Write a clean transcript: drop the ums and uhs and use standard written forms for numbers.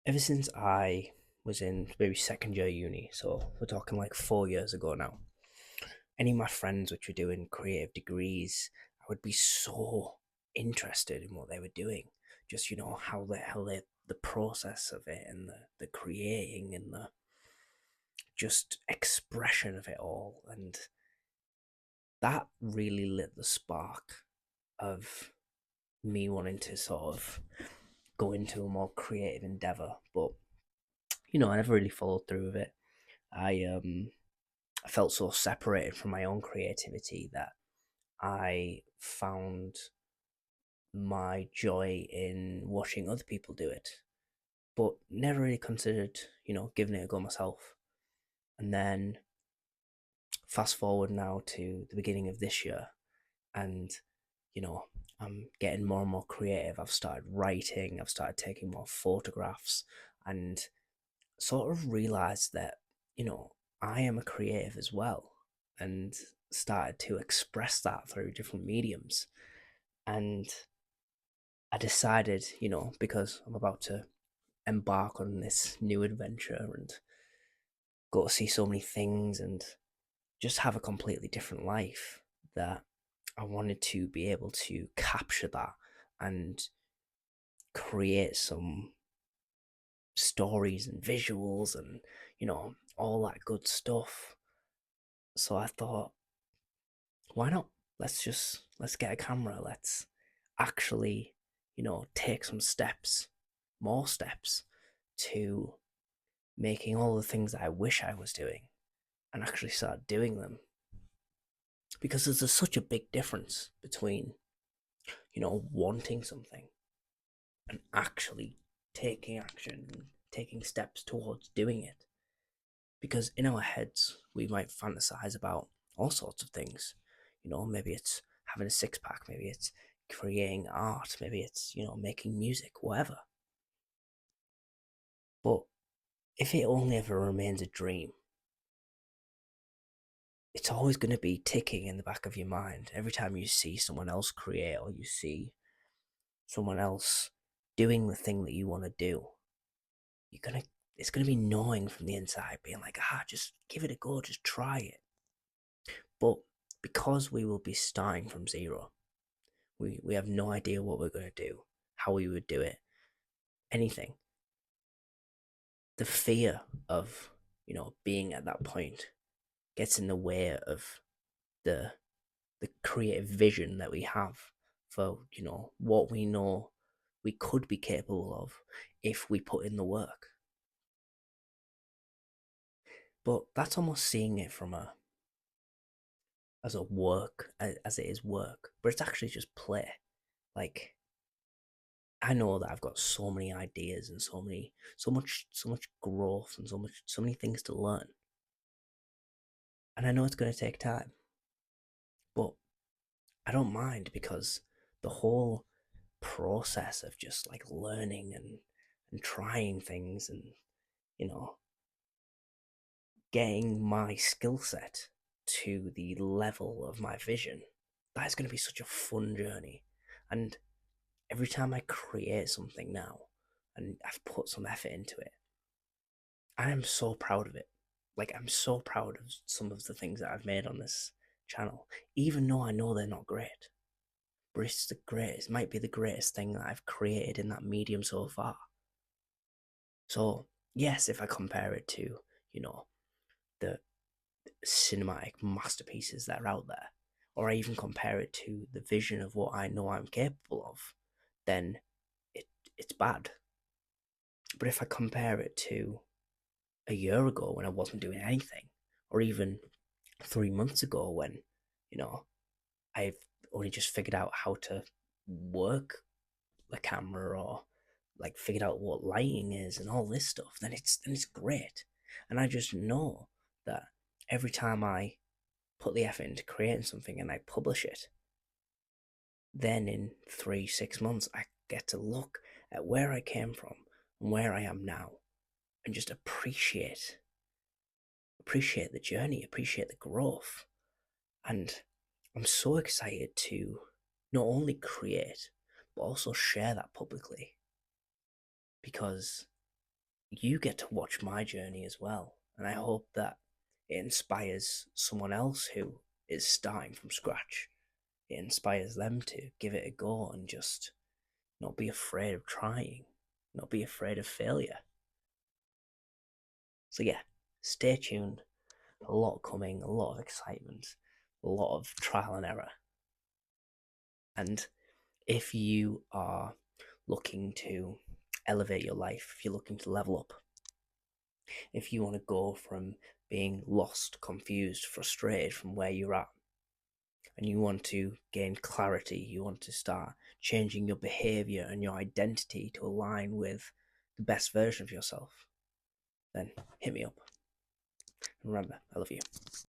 Ever since I was in maybe second year uni, so we're talking like 4 years ago now, any of my friends which were doing creative degrees, I would be so interested in what they were doing. Just, how the process of it and the creating and the just expression of it all. And that really lit the spark of me wanting to sort of go into a more creative endeavor. But, I never really followed through with it. I felt so separated from my own creativity that I found my joy in watching other people do it, but never really considered, giving it a go myself. And then fast forward now to the beginning of this year, and you know, I'm getting more and more creative. I've started writing, I've started taking more photographs, and sort of realized that, I am a creative as well, and started to express that through different mediums. And I decided, because I'm about to embark on this new adventure and go to see so many things and just have a completely different life, that I wanted to be able to capture that and create some stories and visuals and, all that good stuff. So I thought, why not? Let's get a camera. Let's actually, take some steps, more steps to making all the things that I wish I was doing and actually start doing them. Because there's such a big difference between, wanting something and actually taking action and taking steps towards doing it. Because in our heads, we might fantasize about all sorts of things. Maybe it's having a six pack, maybe it's creating art, maybe it's, making music, whatever. But if it only ever remains a dream, it's always going to be ticking in the back of your mind every time you see someone else create or you see someone else doing the thing that you want to do. You're gonna It's gonna be gnawing from the inside, being like, just give it a go, just try it. But because we will be starting from zero, we have no idea what we're gonna do, how we would do it, anything. The fear of, being at that point gets in the way of the the creative vision that we have for, what we know we could be capable of if we put in the work. But that's almost seeing it from a as a work, as it is work, but it's actually just play. Like, I know that I've got so many ideas and so much growth and so many things to learn, and I know it's going to take time, but I don't mind, because the whole process of just like learning and trying things and, you know getting my skill set to the level of my vision, that is going to be such a fun journey. And every time I create something now and I've put some effort into it, I am so proud of it. Like, I'm so proud of some of the things that I've made on this channel, even though I know they're not great. But it's the greatest, might be the greatest thing that I've created in that medium so far. So, yes, if I compare it to, the cinematic masterpieces that are out there, or I even compare it to the vision of what I know I'm capable of, then it it's bad. But if I compare it to a year ago when I wasn't doing anything, or even 3 months ago when, you know, I've only just figured out how to work the camera, or like figured out what lighting is and all this stuff, then it's great. And I just know that every time I put the effort into creating something and I publish it, then in 3, 6 months I get to look at where I came from and where I am now, and just appreciate the journey, appreciate the growth. And I'm so excited to not only create, but also share that publicly, because you get to watch my journey as well. And I hope that it inspires someone else who is starting from scratch. It inspires them to give it a go and just not be afraid of trying, not be afraid of failure. So, yeah, stay tuned. A lot coming, a lot of excitement, a lot of trial and error. And if you are looking to elevate your life, if you're looking to level up, if you want to go from being lost, confused, frustrated from where you're at, and you want to gain clarity, you want to start changing your behavior and your identity to align with the best version of yourself, then hit me up. And remember, I love you.